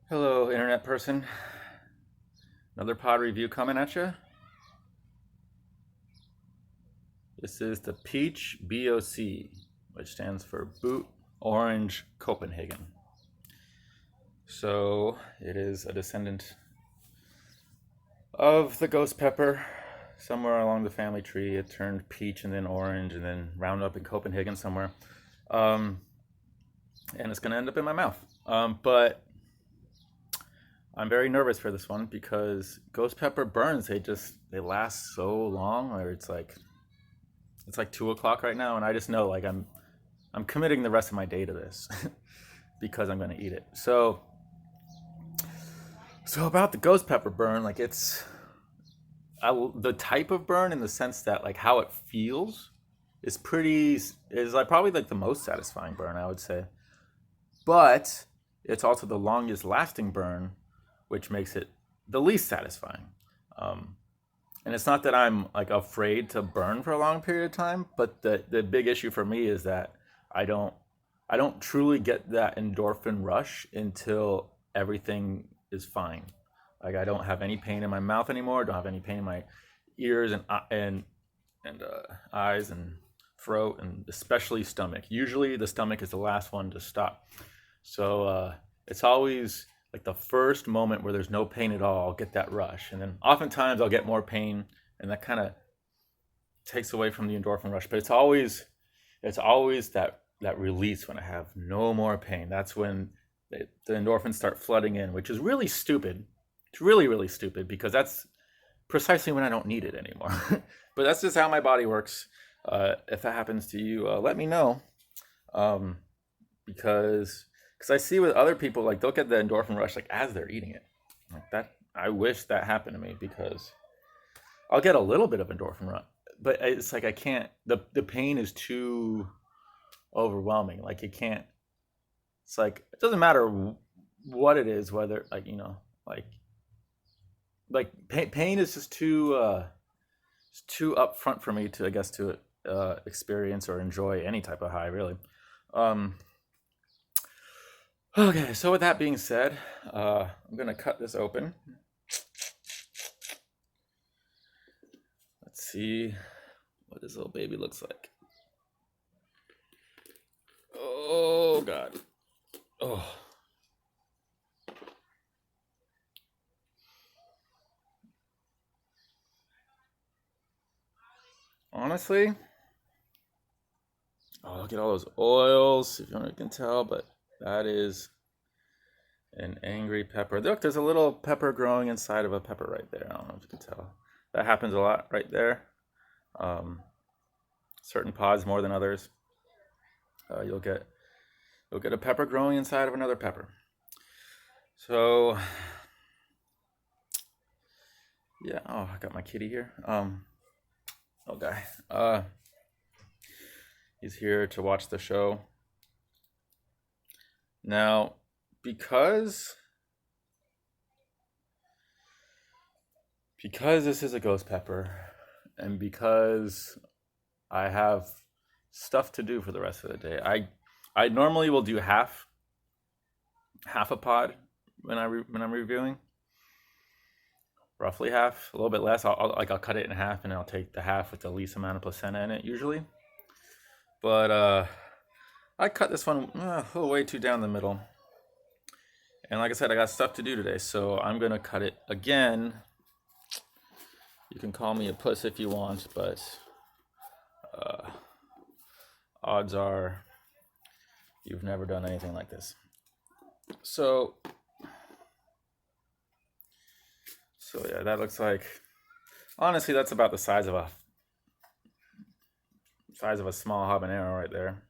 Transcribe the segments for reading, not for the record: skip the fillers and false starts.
Hello, internet person. Another pod review coming at you. This is the Peach BOC, which stands for Boot Orange Copenhagen. So it is a descendant of the ghost pepper. Somewhere along the family tree, it turned peach and then orange and then rounded up in Copenhagen somewhere. Um, and it's going to end up in my mouth. But I'm very nervous for this one because ghost pepper burns. They last so long. Or it's like 2 o'clock right now, and I just know like I'm committing the rest of my day to this because I'm gonna eat it. So about the ghost pepper burn, like the type of burn in the sense that like how it feels is like probably like the most satisfying burn, I would say. But it's also the longest lasting burn, which makes it the least satisfying. Um, and it's not that I'm like afraid to burn for a long period of time, but the big issue for me is that I don't I don't truly get that endorphin rush until everything is fine. Like I don't have any pain in my mouth anymore. Don't have any pain in my ears and eyes and throat and especially stomach. Usually the stomach is the last one to stop. So it's always like the first moment where there's no pain at all. I'll get that rush, and then oftentimes I'll get more pain, and that kind of takes away from the endorphin rush. But it's always that release when I have no more pain. That's when the endorphins start flooding in, which is really stupid. It's really really stupid because that's precisely when I don't need it anymore. But that's just how my body works. If that happens to you, let me know. Um, because I see with other people like they'll get the endorphin rush like as they're eating it. Like that, I wish that happened to me because I'll get a little bit of endorphin rush, but it's like I can't. The pain is too overwhelming. Like it can't. It's like it doesn't matter what it is, whether like pain is just too it's too upfront for me to I guess to experience or enjoy any type of high really. Um, okay, so with that being said, I'm gonna cut this open. Let's see what this little baby looks like. Oh God. Oh. Honestly, oh look at all those oils. If you can tell, but that is an angry pepper. Look, there's a little pepper growing inside of a pepper right there. I don't know if you can tell. That happens a lot right there. Um, certain pods more than others. Uh, you'll get you'll get a pepper growing inside of another pepper. So yeah. Oh, I got my kitty here. Okay. He's here to watch the show. Now, because because this is a ghost pepper, and because I have stuff to do for the rest of the day, I normally will do half a pod when I'm reviewing, roughly half, a little bit less. I'll cut it in half, and I'll take the half with the least amount of placenta in it usually. But I cut this one a little way too down the middle. And like I said, I got stuff to do today, so I'm gonna cut it again. You can call me a puss if you want, but uh, odds are you've never done anything like this. So, so yeah, that looks like. Honestly, that's about the size of a small habanero right there.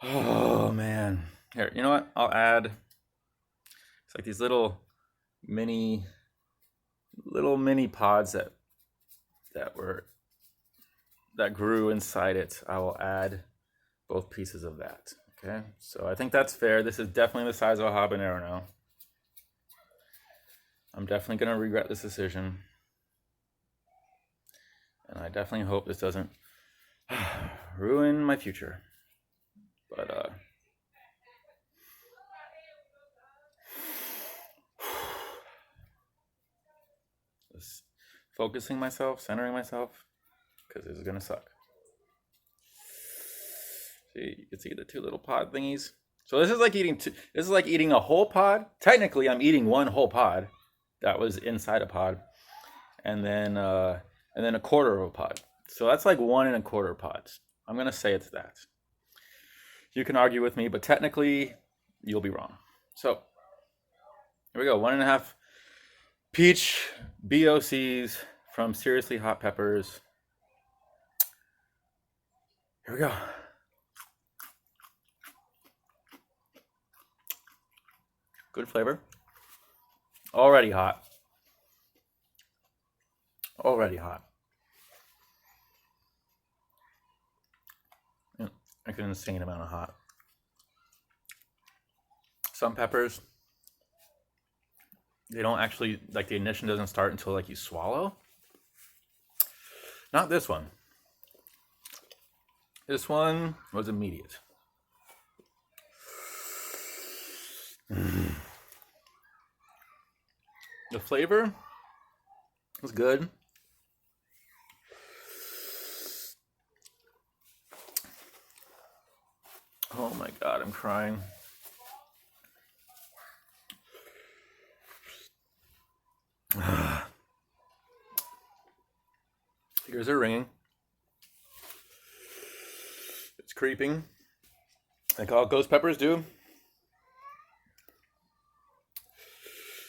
Oh man. Here, you know what? I'll add. It's like these mini, little mini pods that were that grew inside it. I will add both pieces of that. Okay, so I think that's fair. This is definitely the size of a habanero now. I'm definitely gonna regret this decision, and I definitely hope this doesn't ruin my future. But Just focusing myself, centering myself, because this is gonna suck. See, you can see the two little pod thingies. So this is like eating this is like eating a whole pod. Technically, I'm eating one whole pod that was inside a pod, and then a quarter of a pod. So that's like 1 1/4 pods. I'm gonna say it's that. You can argue with me, but technically, you'll be wrong. So here we go. 1.5 peach BOCs from Seriously Hot Peppers. Here we go. Good flavor. Already hot. Already hot. Like an insane amount of hot. Some peppers, they don't actually, like the ignition doesn't start until like you swallow. Not this one. This one was immediate. The flavor was good. Oh my God, I'm crying. Ears are ringing. It's creeping, like all ghost peppers do.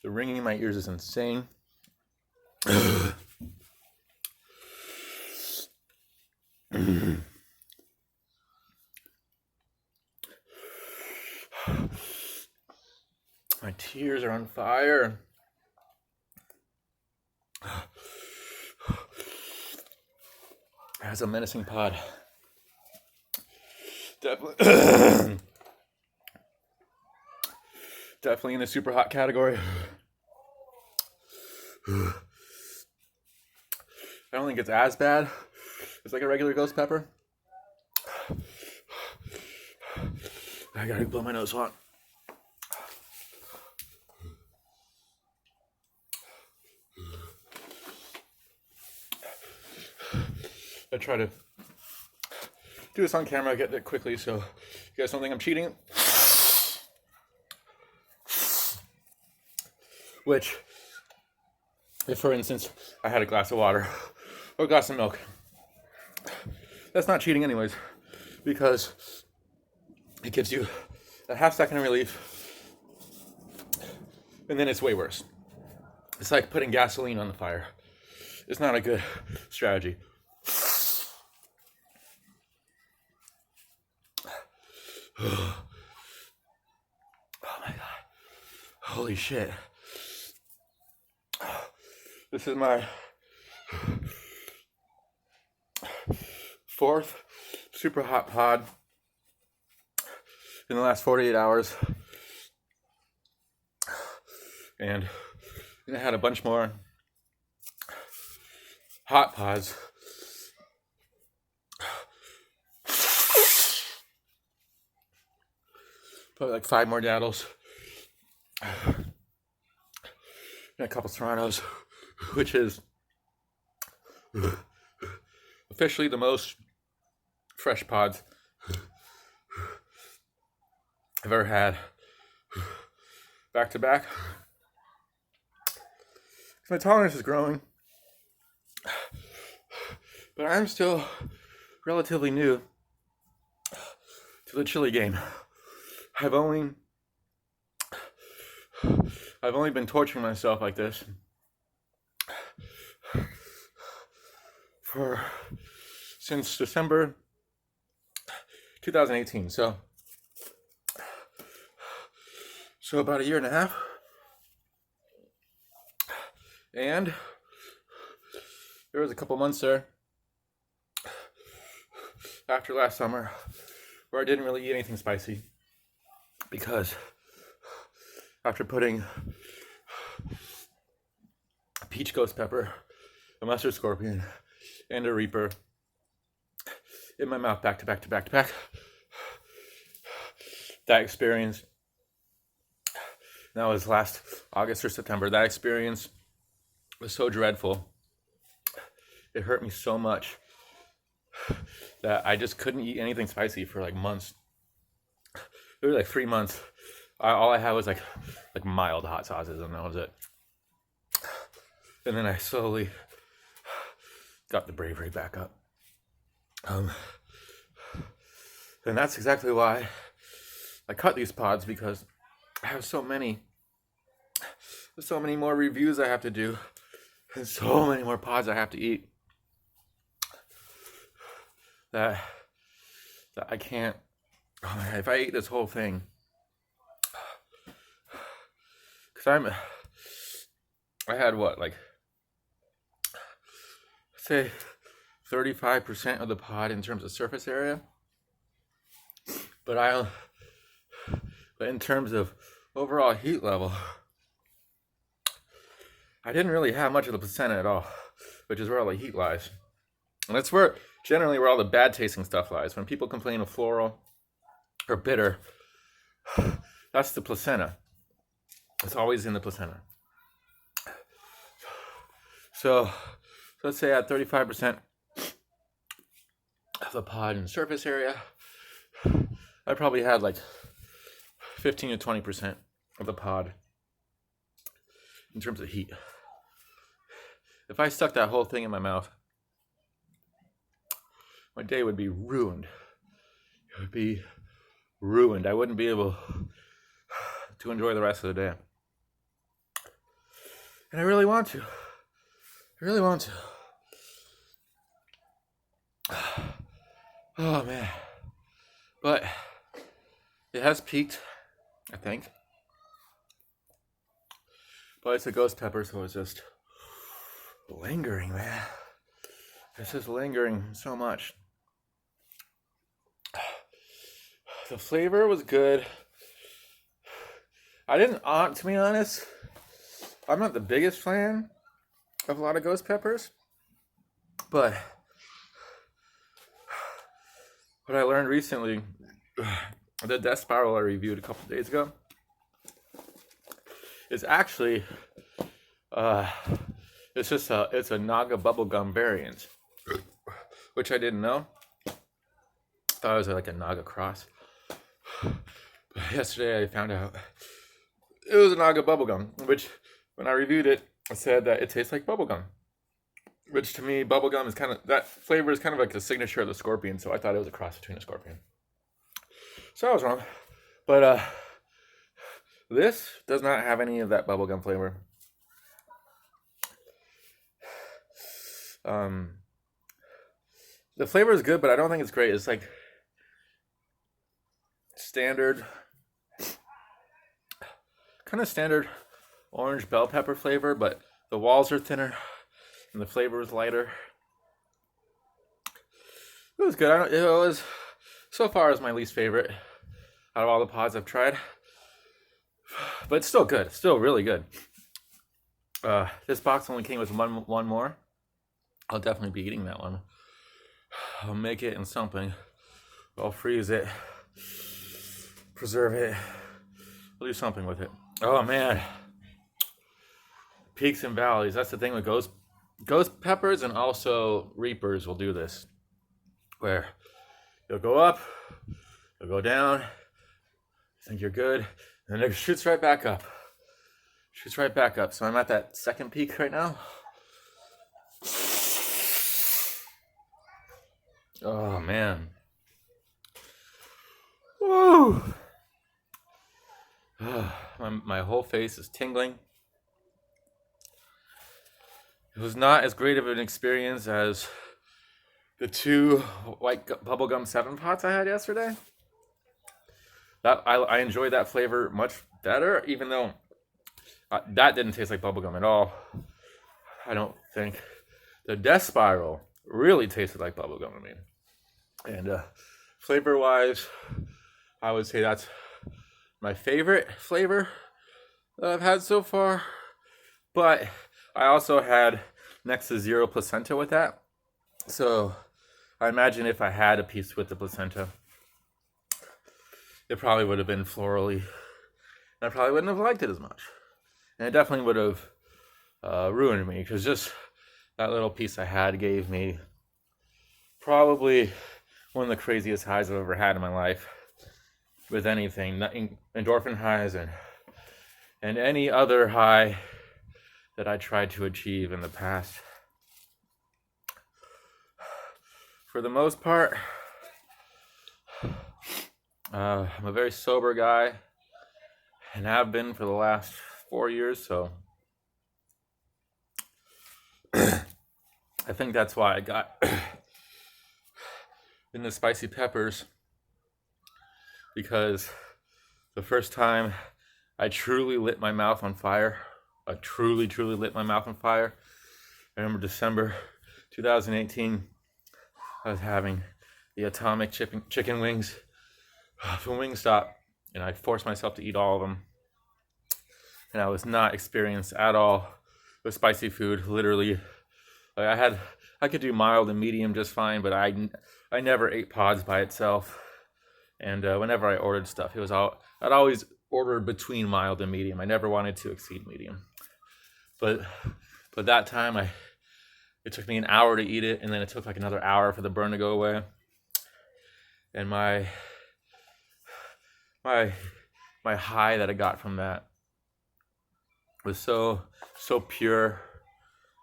The ringing in my ears is insane. My tears are on fire. That's a menacing pod. Definitely, definitely in the super hot category. I don't think it's as bad as like a regular ghost pepper. I gotta blow my nose hot. I try to do this on camera, get it quickly so you guys don't think I'm cheating. Which, if for instance, I had a glass of water or a glass of milk, that's not cheating anyways, because it gives you a half-second of relief, and then it's way worse. It's like putting gasoline on the fire. It's not a good strategy. Oh my God. Holy shit. This is my 4th super hot pod in the last 48 hours. And I had a bunch more hot pods. Probably like 5 more daddles. And a couple Serranos, which is officially the most fresh pods I've ever had back to back. My tolerance is growing, but I'm still relatively new to the chili game. I've only been torturing myself like this since December 2018. So about a year and a half. And there was a couple months there after last summer where I didn't really eat anything spicy, because after putting a peach ghost pepper, a mustard scorpion, and a reaper in my mouth back to back, that experience, that was last August or September, that experience was so dreadful. It hurt me so much that I just couldn't eat anything spicy for like months. It was like 3 months. All I had was like mild hot sauces, and that was it. And then I slowly got the bravery back up. And that's exactly why I cut these pods, because I have so many more reviews I have to do, and so many more pods I have to eat, that I can't. If I eat this whole thing, because I had what, like, say 35% of the pod in terms of surface area, but in terms of overall heat level, I didn't really have much of the placenta at all, which is where all the heat lies. And that's generally where all the bad tasting stuff lies. When people complain of floral or bitter, that's the placenta. It's always in the placenta. So let's say I had 35% of the pod in surface area. I probably had like 15 to 20% of the pod in terms of heat. If I stuck that whole thing in my mouth, my day would be ruined. It would be ruined. I wouldn't be able to enjoy the rest of the day. And I really want to. I really want to. Oh, man. But it has peaked, I think. But it's a ghost pepper, so it's just lingering, man. It's just lingering so much. The flavor was good. To be honest, I'm not the biggest fan of a lot of ghost peppers, but what I learned recently, the death spiral I reviewed a couple days ago, is actually it's a Naga bubblegum variant, which I didn't know. Thought it was like a Naga cross. But yesterday I found out it was a Naga bubblegum, which when I reviewed it, I said that it tastes like bubblegum. Which to me, bubblegum is that flavor is kind of like the signature of the scorpion, so I thought it was a cross between a scorpion. So I was wrong. But this does not have any of that bubblegum flavor. The flavor is good, but I don't think it's great. It's like standard orange bell pepper flavor, but the walls are thinner and the flavor is lighter. It was good. It was so far is my least favorite out of all the pods I've tried, but it's still good. It's still really good. This box only came with one more. I'll definitely be eating that one. I'll make it in something. I'll freeze it, preserve it. I'll do something with it. Oh man, peaks and valleys. That's the thing with ghost peppers, and also reapers will do this, where you'll go up, you'll go down, you think you're good, and then it shoots right back up. So I'm at that second peak right now. Oh man. Woo! My whole face is tingling. It was not as great of an experience as the 2 white bubblegum 7 pots I had yesterday. I enjoyed that flavor much better, even though that didn't taste like bubblegum at all. I don't think. The Death Spiral really tasted like bubblegum to me. And flavor-wise, I would say that's my favorite flavor that I've had so far. But I also had next to zero placenta with that. So I imagine if I had a piece with the placenta, it probably would have been florally. And I probably wouldn't have liked it as much. And it definitely would have ruined me, because just that little piece I had gave me probably one of the craziest highs I've ever had in my life with anything, endorphin highs and any other high that I tried to achieve in the past. For the most part, I'm a very sober guy and have been for the last 4 years, so I think that's why I got into spicy peppers, because the first time I truly lit my mouth on fire, I truly lit my mouth on fire. I remember December 2018, I was having the atomic chicken wings from Wingstop, and I forced myself to eat all of them. And I was not experienced at all with spicy food. Literally, like I could do mild and medium just fine, but I never ate pods by itself. And whenever I ordered stuff, I'd always order between mild and medium. I never wanted to exceed medium. But that time it took me an hour to eat it, and then it took like another hour for the burn to go away. And my high that I got from that was so pure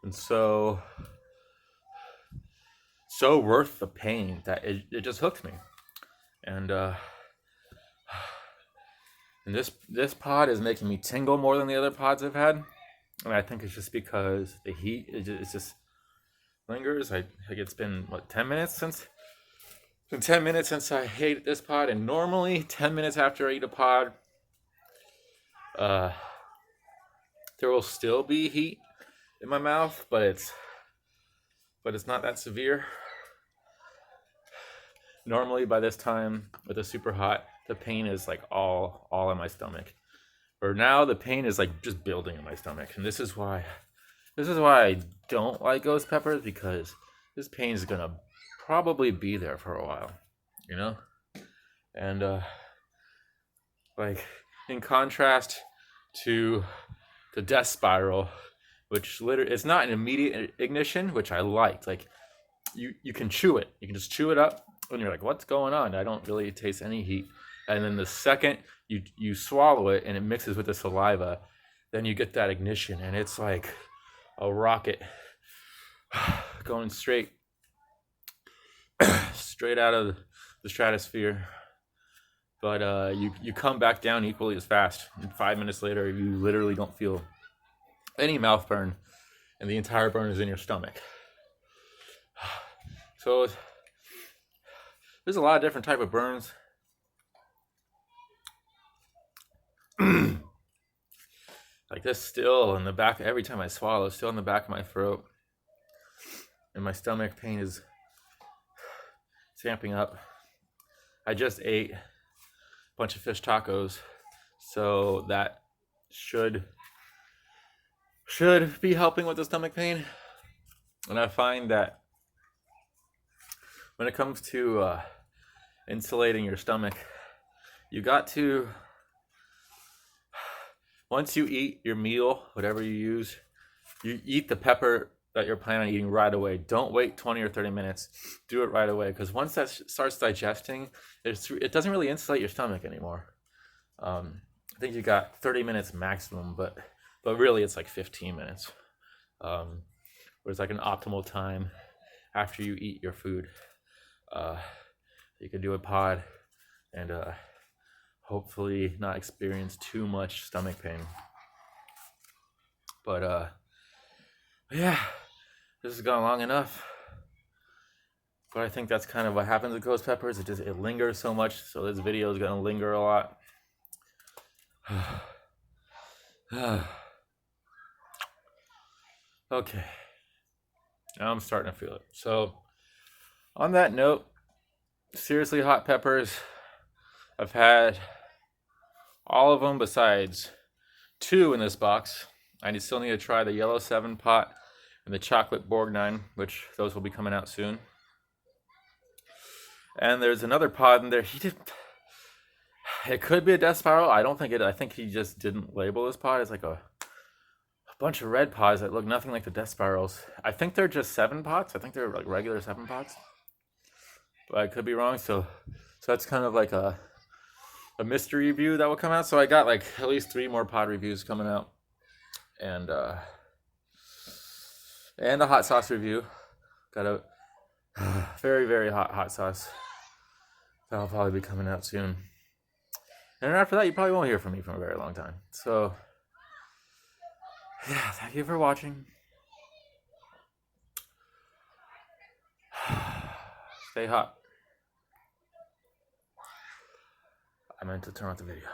and so worth the pain that it just hooked me. And this pod is making me tingle more than the other pods I've had, and I think it's just because the heat it just lingers. Like it's been 10 minutes since. It's been 10 minutes since I ate this pod, and normally 10 minutes after I eat a pod, there will still be heat in my mouth, but it's not that severe. Normally by this time with a super hot, the pain is like all in my stomach. Or now the pain is like just building in my stomach, and this is why I don't like ghost peppers, because this pain is gonna probably be there for a while, you know? And like in contrast to the death spiral, which literally it's not an immediate ignition, which I liked. Like you can chew it. You can just chew it up and you're like, what's going on? I don't really taste any heat. And then the second you swallow it and it mixes with the saliva, then you get that ignition, and it's like a rocket going straight out of the stratosphere. But you come back down equally as fast. And 5 minutes later, you literally don't feel any mouth burn, and the entire burn is in your stomach. So there's a lot of different type of burns. Like this still in the back, every time I swallow, still in the back of my throat, and my stomach pain is amping up. I just ate a bunch of fish tacos, so that should be helping with the stomach pain. And I find that when it comes to insulating your stomach, you got to, once you eat your meal, whatever you use, you eat the pepper that you're planning on eating right away. Don't wait 20 or 30 minutes. Do it right away, because once that starts digesting, it doesn't really insulate your stomach anymore. I think you got 30 minutes maximum, but really it's like 15 minutes. Whereas like an optimal time after you eat your food. You can do a pod and hopefully not experience too much stomach pain. But yeah, this has gone long enough. But I think that's kind of what happens with ghost peppers. It lingers so much, so this video is gonna linger a lot. Okay, now I'm starting to feel it. So on that note, seriously hot peppers, I've had all of them besides 2 in this box. I still need to try the yellow 7 pot and the chocolate Bourgogne, which those will be coming out soon. And there's another pod in there. It could be a death spiral. I don't think it. I think he just didn't label this pod as like a bunch of red pods that look nothing like the death spirals. I think they're just 7 pots. I think they're like regular 7 pots, but I could be wrong. So that's kind of like a mystery review that will come out. So I got like at least 3 more pod reviews coming out, and a hot sauce review. Got a very, very hot sauce that'll probably be coming out soon. And after that, you probably won't hear from me for a very long time. So yeah, thank you for watching. Stay hot. I meant to turn off the video.